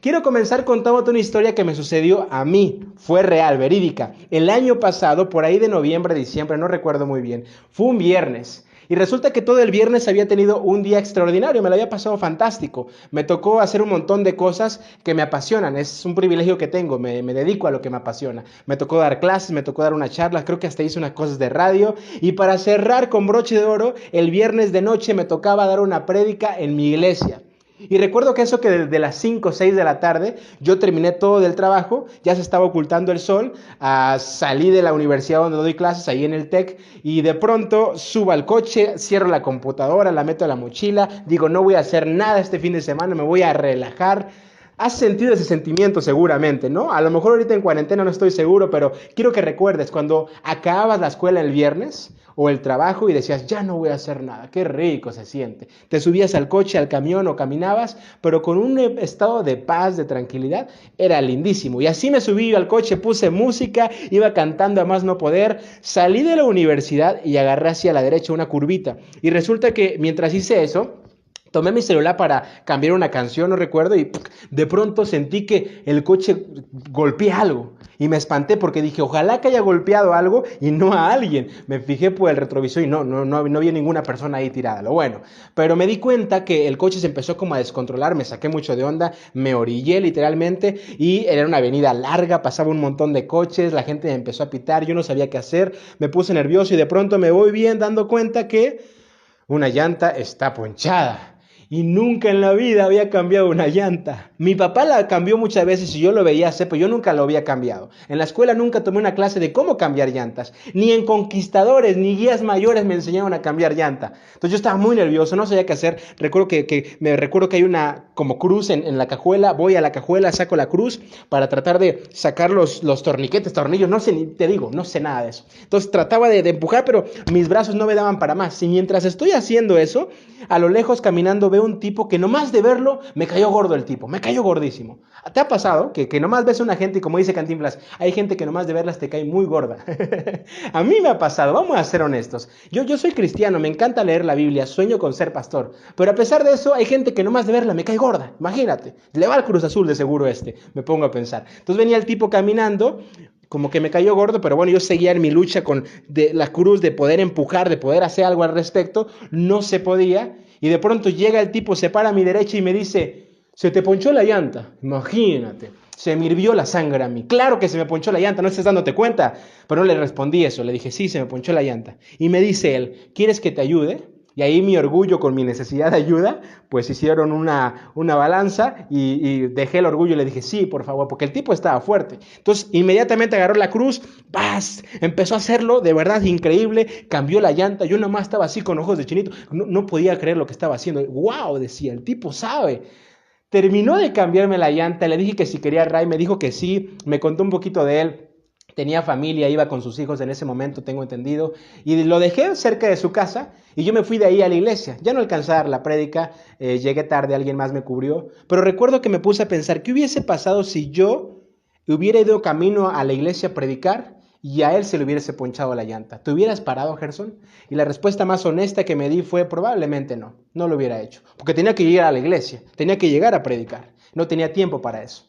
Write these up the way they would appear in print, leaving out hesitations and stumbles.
Quiero comenzar contándote una historia que me sucedió a mí. Fue real, verídica. El año pasado, por ahí de noviembre, diciembre, no recuerdo muy bien, fue un viernes. Y resulta que todo el viernes había tenido un día extraordinario, me lo había pasado fantástico. Me tocó hacer un montón de cosas que me apasionan, es un privilegio que tengo, me dedico a lo que me apasiona. Me tocó dar clases, me tocó dar una charla, creo que hasta hice unas cosas de radio. Y para cerrar con broche de oro, el viernes de noche me tocaba dar una prédica en mi iglesia. Y recuerdo que eso que desde las 5 o 6 de la tarde yo terminé todo del trabajo, ya se estaba ocultando el sol, salí de la universidad donde doy clases, ahí en el TEC, y de pronto subo al coche, cierro la computadora, la meto a la mochila, digo no voy a hacer nada este fin de semana, me voy a relajar. Has sentido ese sentimiento seguramente, ¿no? A lo mejor ahorita en cuarentena no estoy seguro, pero quiero que recuerdes cuando acababas la escuela el viernes o el trabajo y decías, ya no voy a hacer nada, qué rico se siente. Te subías al coche, al camión o caminabas, pero con un estado de paz, de tranquilidad, era lindísimo. Y así me subí al coche, puse música, iba cantando a más no poder, salí de la universidad y agarré hacia la derecha una curvita. Y resulta que mientras hice eso, tomé mi celular para cambiar una canción, no recuerdo, y de pronto sentí que el coche golpeó algo. Y me espanté porque dije, ojalá que haya golpeado algo y no a alguien. Me fijé por el retrovisor y no había ninguna persona ahí tirada. Lo bueno. Pero me di cuenta que el coche se empezó como a descontrolar, me saqué mucho de onda, me orillé literalmente y era una avenida larga, pasaba un montón de coches, la gente me empezó a pitar, yo no sabía qué hacer, me puse nervioso y de pronto me voy bien dando cuenta que una llanta está ponchada. Y nunca en la vida había cambiado una llanta. Mi papá la cambió muchas veces y yo lo veía hacer, pero yo nunca lo había cambiado. En la escuela nunca tomé una clase de cómo cambiar llantas. Ni en conquistadores, ni guías mayores me enseñaron a cambiar llanta. Entonces yo estaba muy nervioso, no sabía qué hacer. Recuerdo que hay una como cruz en la cajuela. Voy a la cajuela, saco la cruz para tratar de sacar los torniquetes, tornillos. No sé, te digo, no sé nada de eso. Entonces trataba de empujar, pero mis brazos no me daban para más. Y mientras estoy haciendo eso, a lo lejos caminando veo un tipo que nomás de verlo me cayó gordo el tipo, me cayó gordísimo. ¿Te ha pasado que nomás ves a una gente y como dice Cantinflas, hay gente que nomás de verlas te cae muy gorda? A mí me ha pasado, vamos a ser honestos. Yo soy cristiano, me encanta leer la Biblia, sueño con ser pastor, pero a pesar de eso hay gente que nomás de verla me cae gorda, imagínate. Le va al Cruz Azul de seguro me pongo a pensar. Entonces venía el tipo caminando, como que me cayó gordo, pero bueno, yo seguía en mi lucha con la cruz de poder empujar, de poder hacer algo al respecto, no se podía, y de pronto llega el tipo, se para a mi derecha y me dice, se te ponchó la llanta, imagínate, se me hirvió la sangre a mí, claro que se me ponchó la llanta, no estás dándote cuenta, pero no le respondí eso, le dije, sí, se me ponchó la llanta, y me dice él, ¿quieres que te ayude? Y ahí mi orgullo con mi necesidad de ayuda, pues hicieron una balanza y dejé el orgullo y le dije, sí, por favor, porque el tipo estaba fuerte. Entonces, inmediatamente agarró la cruz, ¡paz! Empezó a hacerlo, de verdad, increíble, cambió la llanta, yo nomás estaba así con ojos de chinito, no podía creer lo que estaba haciendo. ¡Wow! Decía, el tipo sabe. Terminó de cambiarme la llanta, le dije que si quería ray, me dijo que sí, me contó un poquito de él. Tenía familia, iba con sus hijos en ese momento, tengo entendido, y lo dejé cerca de su casa y yo me fui de ahí a la iglesia. Ya no alcanzé a dar la prédica, llegué tarde, alguien más me cubrió, pero recuerdo que me puse a pensar, ¿qué hubiese pasado si yo hubiera ido camino a la iglesia a predicar y a él se le hubiese ponchado la llanta? ¿Te hubieras parado, Gerson? Y la respuesta más honesta que me di fue, probablemente no lo hubiera hecho, porque tenía que llegar a la iglesia, tenía que llegar a predicar, no tenía tiempo para eso.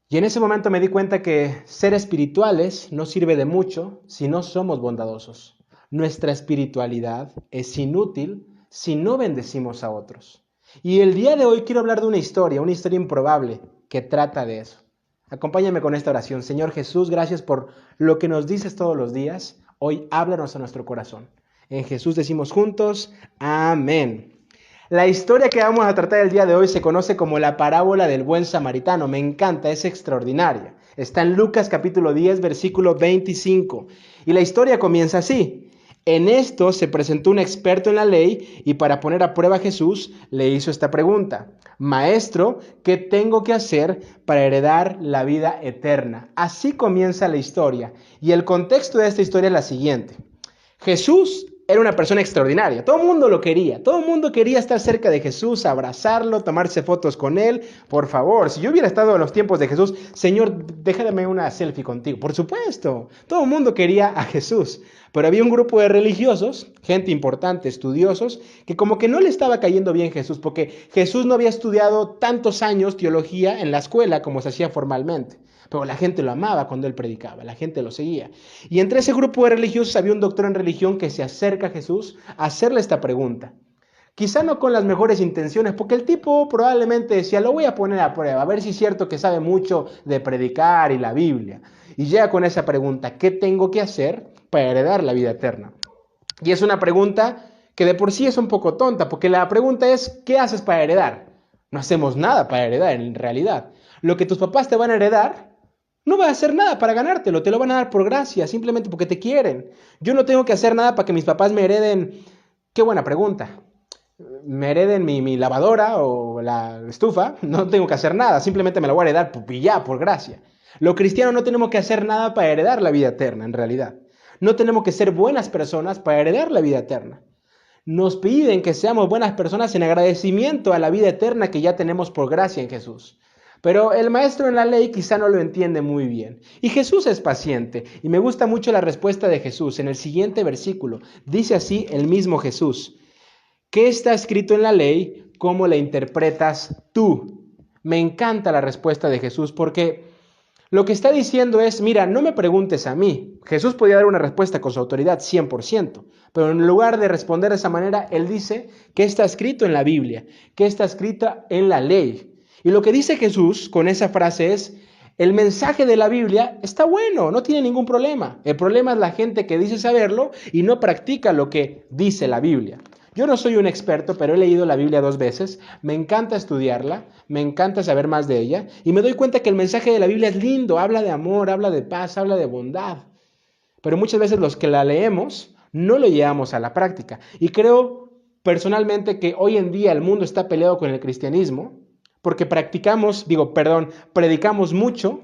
Y en ese momento me di cuenta que ser espirituales no sirve de mucho si no somos bondadosos. Nuestra espiritualidad es inútil si no bendecimos a otros. Y el día de hoy quiero hablar de una historia improbable que trata de eso. Acompáñame con esta oración. Señor Jesús, gracias por lo que nos dices todos los días. Hoy háblanos a nuestro corazón. En Jesús decimos juntos, amén. La historia que vamos a tratar el día de hoy se conoce como la parábola del buen samaritano. Me encanta, es extraordinaria. Está en Lucas capítulo 10, versículo 25. Y la historia comienza así. En esto se presentó un experto en la ley y para poner a prueba a Jesús le hizo esta pregunta. Maestro, ¿qué tengo que hacer para heredar la vida eterna? Así comienza la historia. Y el contexto de esta historia es la siguiente. Jesús era una persona extraordinaria. Todo el mundo lo quería. Todo el mundo quería estar cerca de Jesús, abrazarlo, tomarse fotos con él. Por favor, si yo hubiera estado en los tiempos de Jesús, Señor, déjame una selfie contigo. Por supuesto, todo el mundo quería a Jesús. Pero había un grupo de religiosos, gente importante, estudiosos, que como que no le estaba cayendo bien Jesús, porque Jesús no había estudiado tantos años teología en la escuela como se hacía formalmente. Pero la gente lo amaba cuando él predicaba, la gente lo seguía. Y entre ese grupo de religiosos había un doctor en religión que se acerca a Jesús a hacerle esta pregunta. Quizá no con las mejores intenciones, porque el tipo probablemente decía, lo voy a poner a prueba, a ver si es cierto que sabe mucho de predicar y la Biblia. Y llega con esa pregunta, ¿qué tengo que hacer para heredar la vida eterna? Y es una pregunta que de por sí es un poco tonta, porque la pregunta es, ¿qué haces para heredar? No hacemos nada para heredar en realidad. Lo que tus papás te van a heredar, no vas a hacer nada para ganártelo, te lo van a dar por gracia, simplemente porque te quieren. Yo no tengo que hacer nada para que mis papás me hereden. Qué buena pregunta. Me hereden mi lavadora o la estufa, no tengo que hacer nada, simplemente me la voy a heredar y ya, por gracia. Los cristianos no tenemos que hacer nada para heredar la vida eterna, en realidad. No tenemos que ser buenas personas para heredar la vida eterna. Nos piden que seamos buenas personas en agradecimiento a la vida eterna que ya tenemos por gracia en Jesús. Pero el maestro en la ley quizá no lo entiende muy bien. Y Jesús es paciente. Y me gusta mucho la respuesta de Jesús. En el siguiente versículo dice así el mismo Jesús: ¿qué está escrito en la ley? ¿Cómo la interpretas tú? Me encanta la respuesta de Jesús porque lo que está diciendo es, mira, no me preguntes a mí. Jesús podía dar una respuesta con su autoridad 100%, pero en lugar de responder de esa manera, él dice, ¿qué está escrito en la Biblia? ¿Qué está escrito en la ley? Y lo que dice Jesús con esa frase es, el mensaje de la Biblia está bueno, no tiene ningún problema. El problema es la gente que dice saberlo y no practica lo que dice la Biblia. Yo no soy un experto, pero he leído la Biblia 2 veces, me encanta estudiarla, me encanta saber más de ella y me doy cuenta que el mensaje de la Biblia es lindo, habla de amor, habla de paz, habla de bondad. Pero muchas veces los que la leemos no lo llevamos a la práctica. Y creo personalmente que hoy en día el mundo está peleado con el cristianismo porque predicamos mucho,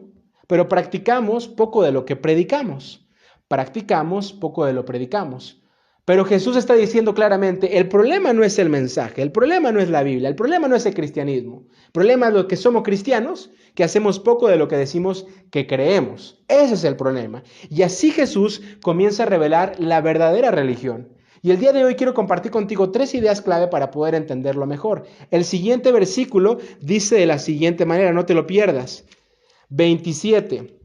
pero practicamos poco de lo que predicamos. Practicamos poco de lo que predicamos. Pero Jesús está diciendo claramente, el problema no es el mensaje, el problema no es la Biblia, el problema no es el cristianismo. El problema es lo que somos cristianos, que hacemos poco de lo que decimos que creemos. Ese es el problema. Y así Jesús comienza a revelar la verdadera religión. Y el día de hoy quiero compartir contigo 3 ideas clave para poder entenderlo mejor. El siguiente versículo dice de la siguiente manera, no te lo pierdas. 27.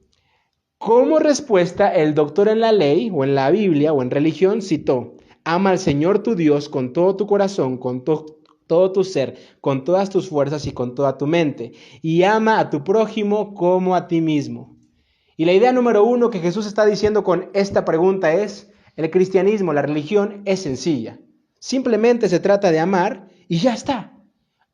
Como respuesta, el doctor en la ley, o en la Biblia, o en religión, citó, ama al Señor tu Dios con todo tu corazón, con todo tu ser, con todas tus fuerzas y con toda tu mente, y ama a tu prójimo como a ti mismo. Y la idea número 1 que Jesús está diciendo con esta pregunta es, el cristianismo, la religión, es sencilla. Simplemente se trata de amar y ya está.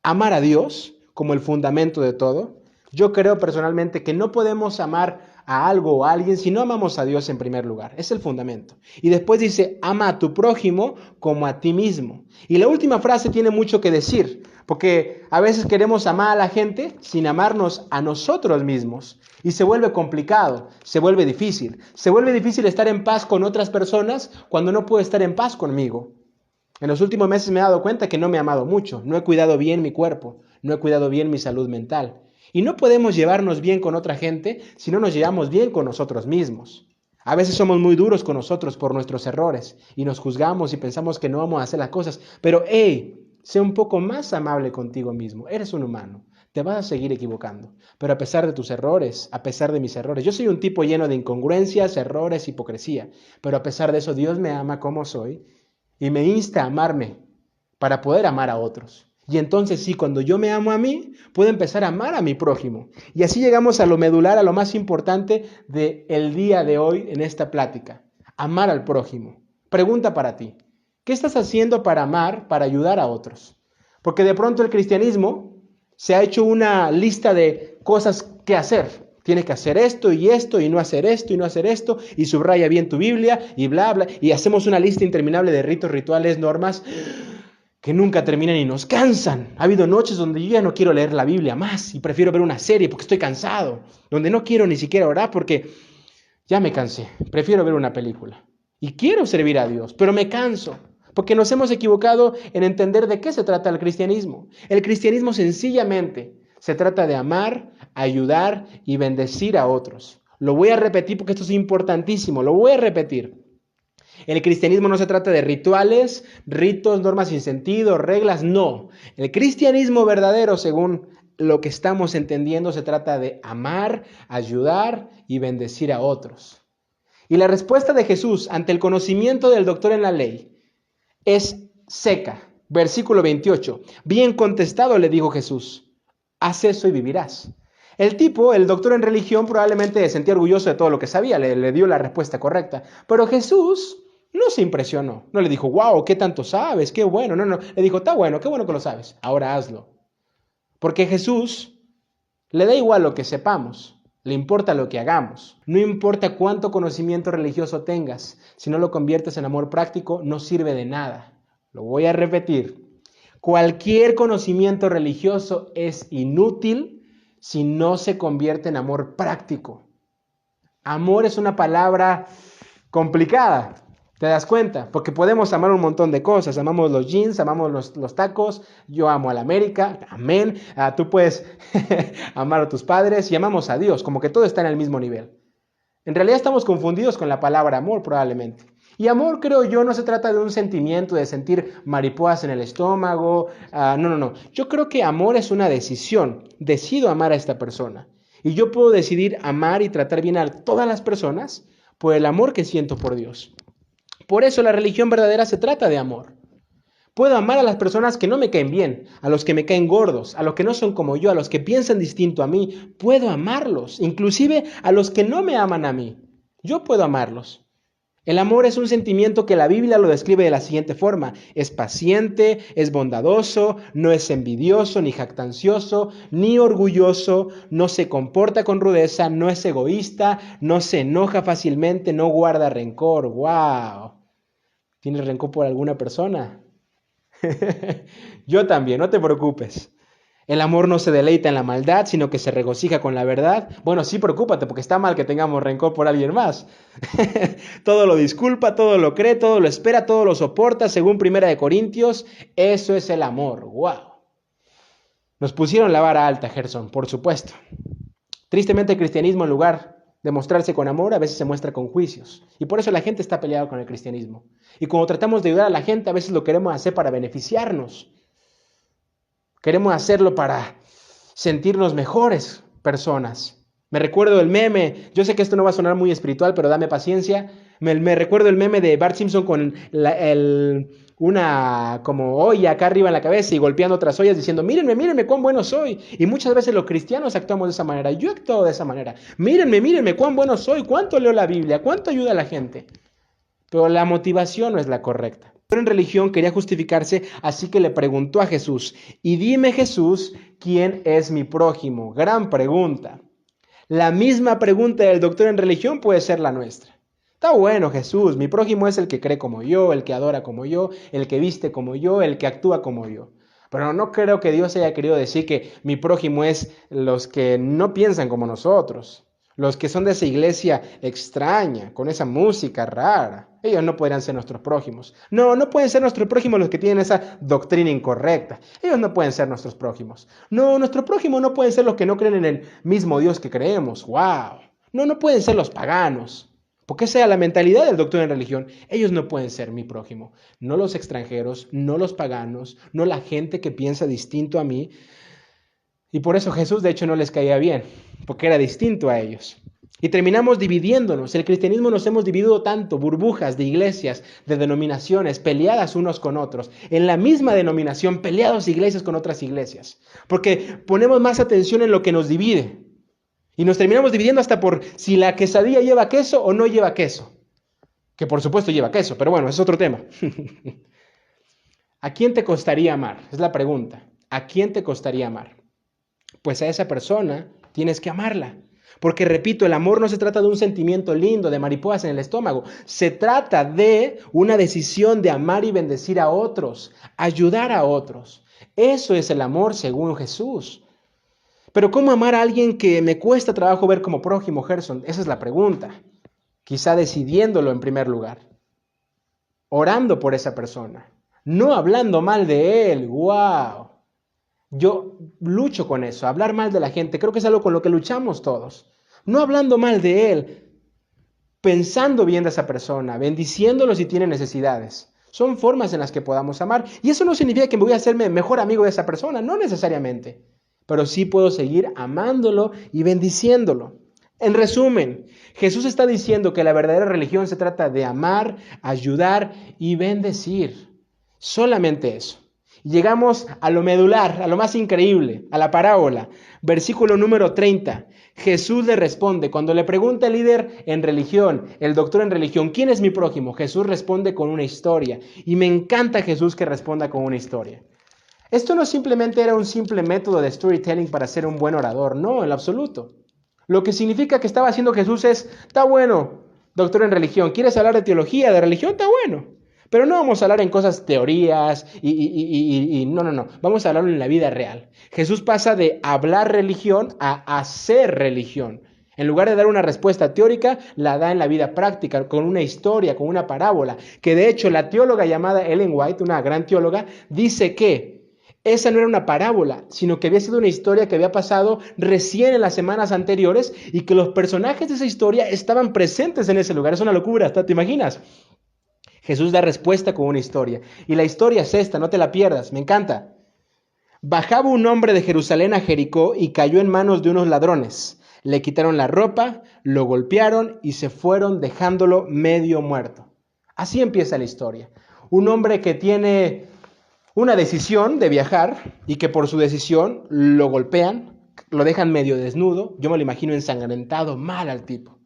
Amar a Dios como el fundamento de todo. Yo creo personalmente que no podemos amar a algo o a alguien si no amamos a Dios en primer lugar. Es el fundamento. Y después dice, ama a tu prójimo como a ti mismo. Y la última frase tiene mucho que decir, porque a veces queremos amar a la gente sin amarnos a nosotros mismos. Y se vuelve complicado, se vuelve difícil. Se vuelve difícil estar en paz con otras personas cuando no puedo estar en paz conmigo. En los últimos meses me he dado cuenta que no me he amado mucho, no he cuidado bien mi cuerpo, no he cuidado bien mi salud mental. Y no podemos llevarnos bien con otra gente si no nos llevamos bien con nosotros mismos. A veces somos muy duros con nosotros por nuestros errores y nos juzgamos y pensamos que no vamos a hacer las cosas. Pero, sé un poco más amable contigo mismo. Eres un humano. Te vas a seguir equivocando. Pero a pesar de tus errores, a pesar de mis errores, yo soy un tipo lleno de incongruencias, errores, hipocresía. Pero a pesar de eso, Dios me ama como soy y me insta a amarme para poder amar a otros. Y entonces sí, cuando yo me amo a mí, puedo empezar a amar a mi prójimo. Y así llegamos a lo medular, a lo más importante del día de hoy en esta plática. Amar al prójimo. Pregunta para ti. ¿Qué estás haciendo para amar, para ayudar a otros? Porque de pronto el cristianismo se ha hecho una lista de cosas que hacer. Tienes que hacer esto y no hacer esto y no hacer esto, y subraya bien tu Biblia y bla, bla. Y hacemos una lista interminable de ritos, rituales, normas que nunca terminan y nos cansan. Ha habido noches donde yo ya no quiero leer la Biblia más y prefiero ver una serie porque estoy cansado, donde no quiero ni siquiera orar porque ya me cansé, prefiero ver una película. y quiero servir a Dios, pero me canso. Porque nos hemos equivocado en entender de qué se trata el cristianismo. El cristianismo sencillamente se trata de amar, ayudar y bendecir a otros. Lo voy a repetir porque esto es importantísimo, lo voy a repetir. El cristianismo no se trata de rituales, ritos, normas sin sentido, reglas, no. El cristianismo verdadero, según lo que estamos entendiendo, se trata de amar, ayudar y bendecir a otros. Y la respuesta de Jesús ante el conocimiento del doctor en la ley es seca. Versículo 28. Bien contestado, le dijo Jesús, haz eso y vivirás. El tipo, el doctor en religión, probablemente se sentía orgulloso de todo lo que sabía, le dio la respuesta correcta. Pero Jesús no se impresionó, no le dijo, wow, ¿qué tanto sabes? Qué bueno, no, le dijo, está bueno, qué bueno que lo sabes, ahora hazlo. Porque Jesús le da igual lo que sepamos, le importa lo que hagamos. No importa cuánto conocimiento religioso tengas, si no lo conviertes en amor práctico, no sirve de nada. Lo voy a repetir. Cualquier conocimiento religioso es inútil si no se convierte en amor práctico. Amor es una palabra complicada, ¿te das cuenta? Porque podemos amar un montón de cosas. Amamos los jeans, amamos los tacos, yo amo a la América, amén. Tú puedes amar a tus padres y amamos a Dios, como que todo está en el mismo nivel. En realidad estamos confundidos con la palabra amor probablemente. Y amor, creo yo, no se trata de un sentimiento de sentir mariposas en el estómago. No. Yo creo que amor es una decisión. Decido amar a esta persona. Y yo puedo decidir amar y tratar bien a todas las personas por el amor que siento por Dios. Por eso la religión verdadera se trata de amor. Puedo amar a las personas que no me caen bien, a los que me caen gordos, a los que no son como yo, a los que piensan distinto a mí. Puedo amarlos, inclusive a los que no me aman a mí. Yo puedo amarlos. El amor es un sentimiento que la Biblia lo describe de la siguiente forma. Es paciente, es bondadoso, no es envidioso, ni jactancioso, ni orgulloso, no se comporta con rudeza, no es egoísta, no se enoja fácilmente, no guarda rencor. ¡Wow! ¿Tienes rencor por alguna persona? Yo también, no te preocupes. El amor no se deleita en la maldad, sino que se regocija con la verdad. Bueno, sí, preocúpate, porque está mal que tengamos rencor por alguien más. Todo lo disculpa, todo lo cree, todo lo espera, todo lo soporta, según Primera de Corintios. Eso es el amor. ¡Wow! Nos pusieron la vara alta, Gerson, por supuesto. Tristemente el cristianismo, en lugar de mostrarse con amor, a veces se muestra con juicios. Y por eso la gente está peleada con el cristianismo. Y cuando tratamos de ayudar a la gente, a veces lo queremos hacer para beneficiarnos. Queremos hacerlo para sentirnos mejores personas. Me recuerdo el meme, yo sé que esto no va a sonar muy espiritual, pero dame paciencia. Me recuerdo el meme de Bart Simpson con una como olla acá arriba en la cabeza y golpeando otras ollas diciendo, mírenme, cuán bueno soy. Y muchas veces los cristianos actuamos de esa manera. Yo actúo de esa manera. Mírenme, cuán bueno soy, cuánto leo la Biblia, cuánto ayuda a la gente. Pero la motivación no es la correcta. Pero en religión quería justificarse, así que le preguntó a Jesús, y dime Jesús, ¿quién es mi prójimo? Gran pregunta. La misma pregunta del doctor en religión puede ser la nuestra. Está bueno, Jesús, mi prójimo es el que cree como yo, el que adora como yo, el que viste como yo, el que actúa como yo. Pero no creo que Dios haya querido decir que mi prójimo es los que no piensan como nosotros. Los que son de esa iglesia extraña, con esa música rara, ellos no podrían ser nuestros prójimos. No pueden ser nuestros prójimos los que tienen esa doctrina incorrecta. Ellos no pueden ser nuestros prójimos. No, nuestros prójimos no pueden ser los que no creen en el mismo Dios que creemos. ¡Wow! No pueden ser los paganos. Porque esa es la mentalidad del doctor en religión. Ellos no pueden ser mi prójimo. No los extranjeros, no los paganos, no la gente que piensa distinto a mí. Y por eso Jesús de hecho no les caía bien, porque era distinto a ellos. Y terminamos dividiéndonos. El cristianismo nos hemos dividido tanto, burbujas de iglesias, de denominaciones, peleadas unos con otros. En la misma denominación, peleados iglesias con otras iglesias. Porque ponemos más atención en lo que nos divide. Y nos terminamos dividiendo hasta por si la quesadilla lleva queso o no lleva queso. Que por supuesto lleva queso, pero bueno, es otro tema. ¿A quién te costaría amar? Es la pregunta. ¿A quién te costaría amar? Pues a esa persona tienes que amarla. Porque repito, el amor no se trata de un sentimiento lindo, de mariposas en el estómago. Se trata de una decisión de amar y bendecir a otros, ayudar a otros. Eso es el amor según Jesús. Pero ¿cómo amar a alguien que me cuesta trabajo ver como prójimo, Gerson? Esa es la pregunta. Quizá decidiéndolo en primer lugar. orando por esa persona, no hablando mal de él. ¡Wow! Yo lucho con eso, hablar mal de la gente. Creo que es algo con lo que luchamos todos. No hablando mal de él, pensando bien de esa persona, bendiciéndolo si tiene necesidades. Son formas en las que podamos amar. Y eso no significa que me voy a hacerme mejor amigo de esa persona, no necesariamente. Pero sí puedo seguir amándolo y bendiciéndolo. En resumen, Jesús está diciendo que la verdadera religión se trata de amar, ayudar y bendecir. Solamente eso. Llegamos a lo medular, a lo más increíble, a la parábola. Versículo número 30. Jesús le responde, cuando le pregunta el líder en religión, el doctor en religión, ¿quién es mi prójimo? Jesús responde con una historia. Y me encanta Jesús que responda con una historia. Esto no simplemente era un simple método de storytelling para ser un buen orador, no, en lo absoluto. Lo que significa que estaba haciendo Jesús es, está bueno, doctor en religión, ¿quieres hablar de teología, de religión? Está bueno. Pero no vamos a hablar en cosas, teorías y no. Vamos a hablarlo en la vida real. Jesús pasa de hablar religión a hacer religión. En lugar de dar una respuesta teórica, la da en la vida práctica, con una historia, con una parábola. Que de hecho la teóloga llamada Ellen White, una gran teóloga, dice que esa no era una parábola, sino que había sido una historia que había pasado recién en las semanas anteriores y que los personajes de esa historia estaban presentes en ese lugar. Es una locura, ¿te imaginas? Jesús da respuesta con una historia. Y la historia es esta, no te la pierdas, me encanta. Bajaba un hombre de Jerusalén a Jericó y cayó en manos de unos ladrones. Le quitaron la ropa, lo golpearon y se fueron dejándolo medio muerto. Así empieza la historia. Un hombre que tiene una decisión de viajar y que por su decisión lo golpean, lo dejan medio desnudo. Yo me lo imagino ensangrentado, mal al tipo.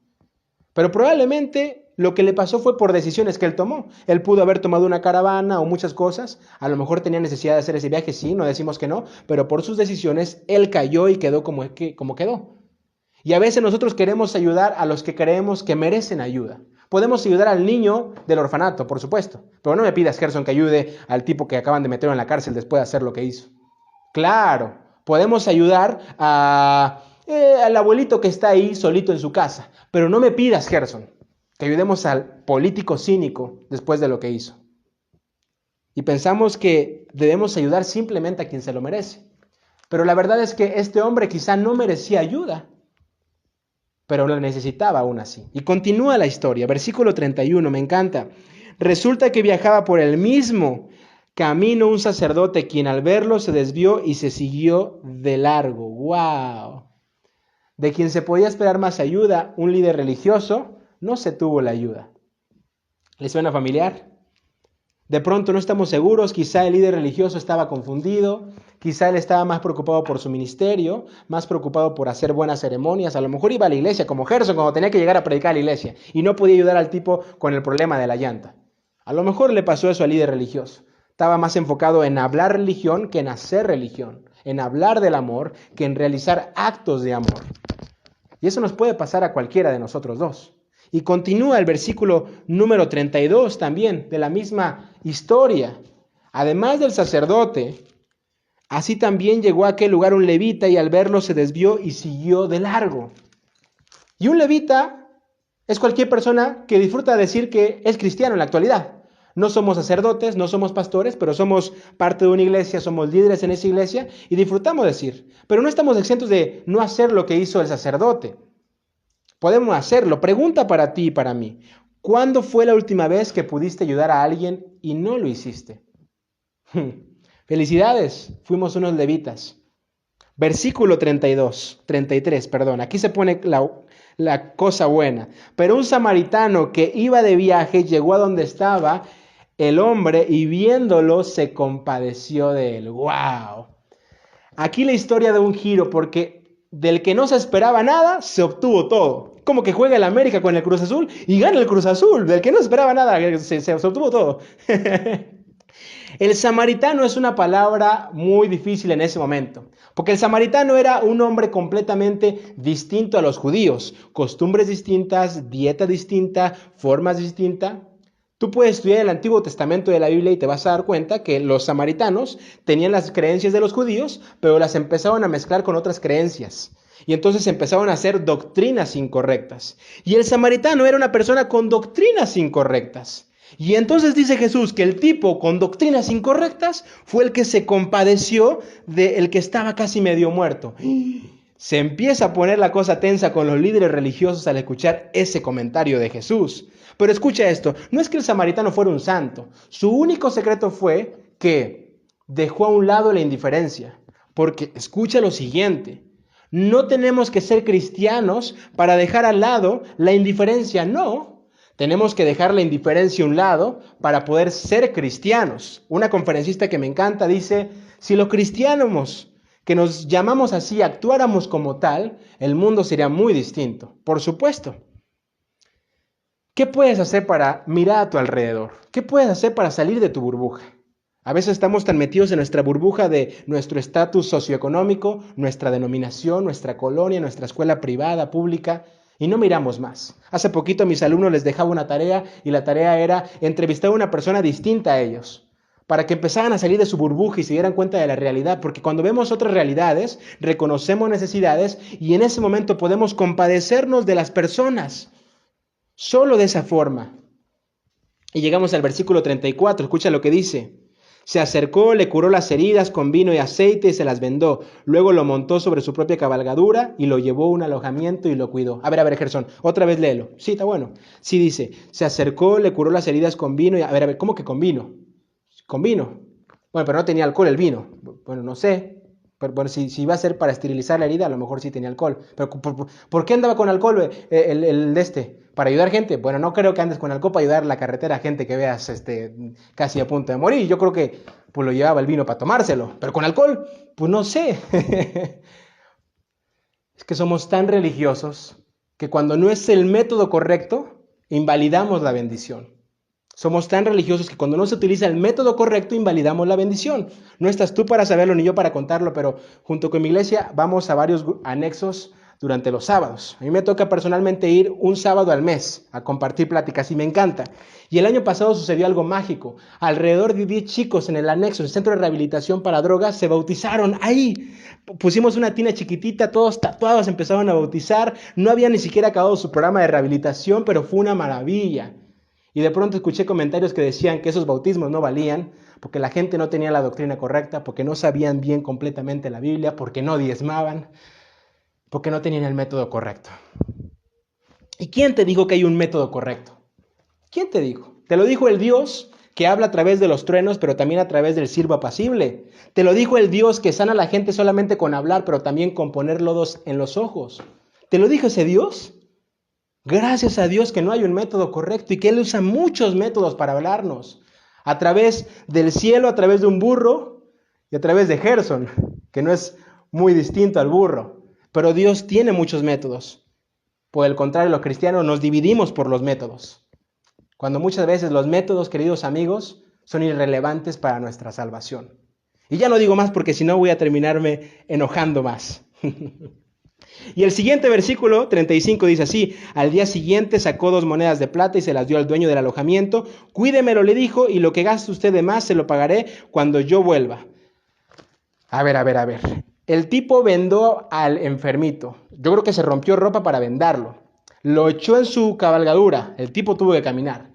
Pero probablemente lo que le pasó fue por decisiones que él tomó. Él pudo haber tomado una caravana o muchas cosas. A lo mejor tenía necesidad de hacer ese viaje, sí, no decimos que no. Pero por sus decisiones, él cayó y quedó como quedó. Y a veces nosotros queremos ayudar a los que creemos que merecen ayuda. Podemos ayudar al niño del orfanato, por supuesto. Pero no me pidas, Gerson, que ayude al tipo que acaban de meter en la cárcel después de hacer lo que hizo. Claro, podemos ayudar al abuelito que está ahí solito en su casa. Pero no me pidas, Gerson, que ayudemos al político cínico después de lo que hizo. Y pensamos que debemos ayudar simplemente a quien se lo merece. Pero la verdad es que este hombre quizá no merecía ayuda, pero lo necesitaba aún así. Y continúa la historia, versículo 31, me encanta. Resulta que viajaba por el mismo camino un sacerdote, quien al verlo se desvió y se siguió de largo. ¡Wow! De quien se podía esperar más ayuda, un líder religioso, no se tuvo la ayuda. ¿Les suena familiar? De pronto no estamos seguros, quizá el líder religioso estaba confundido, quizá él estaba más preocupado por su ministerio, más preocupado por hacer buenas ceremonias, a lo mejor iba a la iglesia, como Gerson cuando tenía que llegar a predicar a la iglesia, y no podía ayudar al tipo con el problema de la llanta. A lo mejor le pasó eso al líder religioso. Estaba más enfocado en hablar religión que en hacer religión, en hablar del amor que en realizar actos de amor. Y eso nos puede pasar a cualquiera de nosotros dos. Y continúa el versículo número 32 también de la misma historia. Además del sacerdote, así también llegó a aquel lugar un levita y al verlo se desvió y siguió de largo. Y un levita es cualquier persona que disfruta decir que es cristiano en la actualidad. No somos sacerdotes, no somos pastores, pero somos parte de una iglesia, somos líderes en esa iglesia y disfrutamos decir. Pero no estamos exentos de no hacer lo que hizo el sacerdote. Podemos hacerlo. Pregunta para ti y para mí. ¿Cuándo fue la última vez que pudiste ayudar a alguien y no lo hiciste? Felicidades, fuimos unos levitas. Versículo 33, perdón. Aquí se pone la cosa buena. Pero un samaritano que iba de viaje llegó a donde estaba el hombre y viéndolo se compadeció de él. ¡Wow! Aquí la historia da un giro porque del que no se esperaba nada se obtuvo todo. Como que juega el América con el Cruz Azul y gana el Cruz Azul. Del que no esperaba nada se obtuvo todo. El samaritano es una palabra muy difícil en ese momento, porque el samaritano era un hombre completamente distinto a los judíos, costumbres distintas, dieta distinta, formas distintas. Tú puedes estudiar el Antiguo Testamento de la Biblia y te vas a dar cuenta que los samaritanos tenían las creencias de los judíos, pero las empezaron a mezclar con otras creencias. Y entonces empezaron a hacer doctrinas incorrectas. Y el samaritano era una persona con doctrinas incorrectas. Y entonces dice Jesús que el tipo con doctrinas incorrectas fue el que se compadeció del que estaba casi medio muerto. Se empieza a poner la cosa tensa con los líderes religiosos al escuchar ese comentario de Jesús. Pero escucha esto, no es que el samaritano fuera un santo. Su único secreto fue que dejó a un lado la indiferencia. Porque escucha lo siguiente, no tenemos que ser cristianos para dejar al lado la indiferencia, no. Tenemos que dejar la indiferencia a un lado para poder ser cristianos. Una conferencista que me encanta dice, si los cristianos que nos llamamos así actuáramos como tal, el mundo sería muy distinto. Por supuesto. ¿Qué puedes hacer para mirar a tu alrededor? ¿Qué puedes hacer para salir de tu burbuja? A veces estamos tan metidos en nuestra burbuja de nuestro estatus socioeconómico, nuestra denominación, nuestra colonia, nuestra escuela privada, pública, y no miramos más. Hace poquito a mis alumnos les dejaba una tarea y la tarea era entrevistar a una persona distinta a ellos, para que empezaran a salir de su burbuja y se dieran cuenta de la realidad, porque cuando vemos otras realidades, reconocemos necesidades y en ese momento podemos compadecernos de las personas. Solo de esa forma. Y llegamos al versículo 34, escucha lo que dice. Se acercó, le curó las heridas con vino y aceite y se las vendó. Luego lo montó sobre su propia cabalgadura y lo llevó a un alojamiento y lo cuidó. A ver, Gerson, otra vez léelo. Sí, está bueno. Sí dice, se acercó, le curó las heridas con vino y... A ver, ¿cómo que con vino? Con vino. Bueno, pero no tenía alcohol el vino. Bueno, no sé. Pero bueno, si iba a ser para esterilizar la herida, a lo mejor sí tenía alcohol. Pero ¿por qué andaba con alcohol el de este? ¿Para ayudar gente? Bueno, no creo que andes con alcohol para ayudar en la carretera a gente que veas casi a punto de morir. Yo creo que pues lo llevaba el vino para tomárselo. Pero con alcohol, pues no sé. Es que somos tan religiosos que cuando no es el método correcto, invalidamos la bendición. Somos tan religiosos que cuando no se utiliza el método correcto, invalidamos la bendición. No estás tú para saberlo ni yo para contarlo, pero junto con mi iglesia vamos a varios anexos durante los sábados. A mí me toca personalmente ir un sábado al mes a compartir pláticas y me encanta. Y el año pasado sucedió algo mágico. Alrededor de 10 chicos en el anexo, el centro de rehabilitación para drogas, se bautizaron ahí. Pusimos una tina chiquitita, todos tatuados empezaron a bautizar. No había ni siquiera acabado su programa de rehabilitación, pero fue una maravilla. Y de pronto escuché comentarios que decían que esos bautismos no valían, porque la gente no tenía la doctrina correcta, porque no sabían bien completamente la Biblia, porque no diezmaban, porque no tenían el método correcto. ¿Y quién te dijo que hay un método correcto? ¿Quién te dijo? Te lo dijo el Dios que habla a través de los truenos, pero también a través del siervo apacible. Te lo dijo el Dios que sana a la gente solamente con hablar, pero también con poner lodos en los ojos. ¿Te lo dijo ese Dios? Gracias a Dios que no hay un método correcto y que Él usa muchos métodos para hablarnos. A través del cielo, a través de un burro y a través de Gerson, que no es muy distinto al burro. Pero Dios tiene muchos métodos. Por el contrario, los cristianos nos dividimos por los métodos. Cuando muchas veces los métodos, queridos amigos, son irrelevantes para nuestra salvación. Y ya no digo más porque si no voy a terminarme enojando más. Y el siguiente versículo 35 dice así: al día siguiente sacó 2 monedas de plata y se las dio al dueño del alojamiento. Cuídemelo, le dijo, y lo que gaste usted de más se lo pagaré cuando yo vuelva. A ver. El tipo vendó al enfermito. Yo creo que se rompió ropa para vendarlo. Lo echó en su cabalgadura. El tipo tuvo que caminar.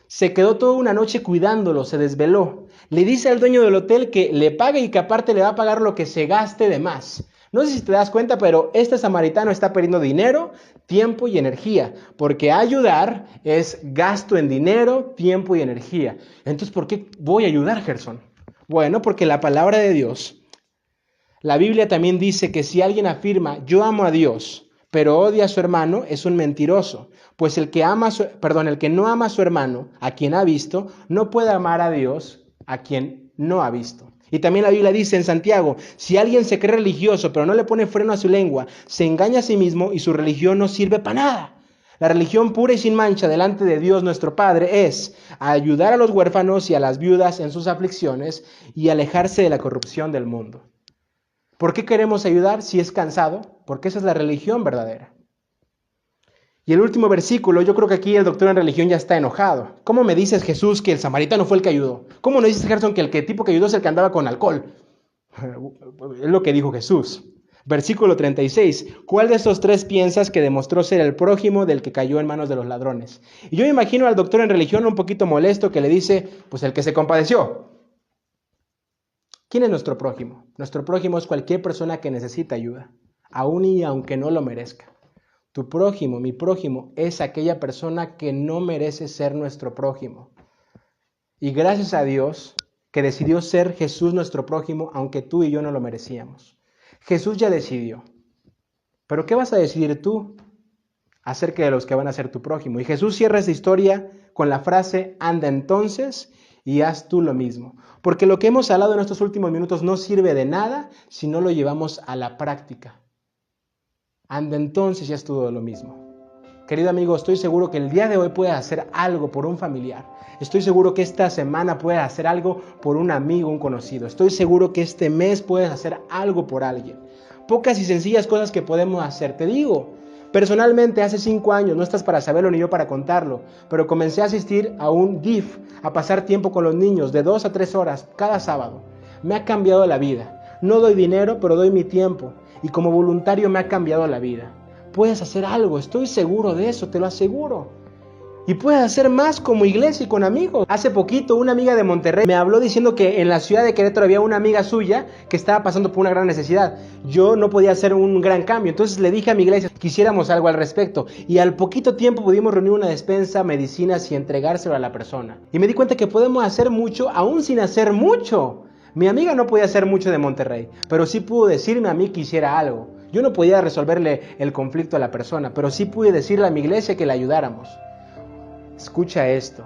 Se quedó toda una noche cuidándolo, se desveló. Le dice al dueño del hotel que le pague y que aparte le va a pagar lo que se gaste de más. No sé si te das cuenta, pero este samaritano está perdiendo dinero, tiempo y energía, porque ayudar es gasto en dinero, tiempo y energía. Entonces, ¿por qué voy a ayudar, Gerson? Bueno, porque la palabra de Dios, la Biblia también dice que si alguien afirma, yo amo a Dios, pero odia a su hermano, es un mentiroso. Pues el que no ama a su hermano, a quien ha visto, no puede amar a Dios, a quien no ha visto. Y también la Biblia dice en Santiago, si alguien se cree religioso pero no le pone freno a su lengua, se engaña a sí mismo y su religión no sirve para nada. La religión pura y sin mancha delante de Dios nuestro Padre es ayudar a los huérfanos y a las viudas en sus aflicciones y alejarse de la corrupción del mundo. ¿Por qué queremos ayudar si es cansado? Porque esa es la religión verdadera. Y el último versículo, yo creo que aquí el doctor en religión ya está enojado. ¿Cómo me dices, Jesús, que el samaritano fue el que ayudó? ¿Cómo no dices, Gerson, que el tipo que ayudó es el que andaba con alcohol? Es lo que dijo Jesús. Versículo 36. ¿Cuál de estos tres piensas que demostró ser el prójimo del que cayó en manos de los ladrones? Y yo me imagino al doctor en religión un poquito molesto que le dice, pues el que se compadeció. ¿Quién es nuestro prójimo? Nuestro prójimo es cualquier persona que necesita ayuda, aún y aunque no lo merezca. Tu prójimo, mi prójimo, es aquella persona que no merece ser nuestro prójimo. Y gracias a Dios que decidió ser Jesús nuestro prójimo, aunque tú y yo no lo merecíamos. Jesús ya decidió. Pero ¿qué vas a decidir tú acerca de los que van a ser tu prójimo? Y Jesús cierra esta historia con la frase, anda entonces y haz tú lo mismo. Porque lo que hemos hablado en estos últimos minutos no sirve de nada si no lo llevamos a la práctica. Anda entonces y haz tú lo mismo. Querido amigo, estoy seguro que el día de hoy puedes hacer algo por un familiar. Estoy seguro que esta semana puedes hacer algo por un amigo, un conocido. Estoy seguro que este mes puedes hacer algo por alguien. Pocas y sencillas cosas que podemos hacer. Te digo, personalmente hace 5 años, no estás para saberlo ni yo para contarlo, pero comencé a asistir a un DIF, a pasar tiempo con los niños de 2 a 3 horas cada sábado. Me ha cambiado la vida. No doy dinero, pero doy mi tiempo. Y como voluntario me ha cambiado la vida. Puedes hacer algo, estoy seguro de eso, te lo aseguro. Y puedes hacer más como iglesia y con amigos. Hace poquito una amiga de Monterrey me habló diciendo que en la ciudad de Querétaro había una amiga suya que estaba pasando por una gran necesidad. Yo no podía hacer un gran cambio, entonces le dije a mi iglesia que hiciéramos algo al respecto. Y al poquito tiempo pudimos reunir una despensa, medicinas y entregárselo a la persona. Y me di cuenta que podemos hacer mucho aún sin hacer mucho. Mi amiga no podía hacer mucho de Monterrey, pero sí pudo decirme a mí que hiciera algo. Yo no podía resolverle el conflicto a la persona, pero sí pude decirle a mi iglesia que le ayudáramos. Escucha esto,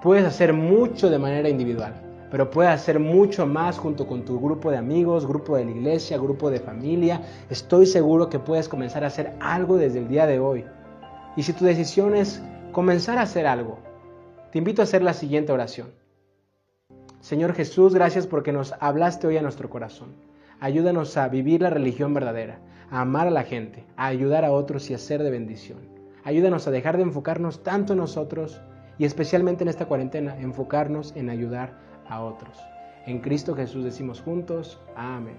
puedes hacer mucho de manera individual, pero puedes hacer mucho más junto con tu grupo de amigos, grupo de la iglesia, grupo de familia. Estoy seguro que puedes comenzar a hacer algo desde el día de hoy. Y si tu decisión es comenzar a hacer algo, te invito a hacer la siguiente oración. Señor Jesús, gracias porque nos hablaste hoy a nuestro corazón. Ayúdanos a vivir la religión verdadera, a amar a la gente, a ayudar a otros y a ser de bendición. Ayúdanos a dejar de enfocarnos tanto en nosotros y especialmente en esta cuarentena, enfocarnos en ayudar a otros. En Cristo Jesús decimos juntos, amén.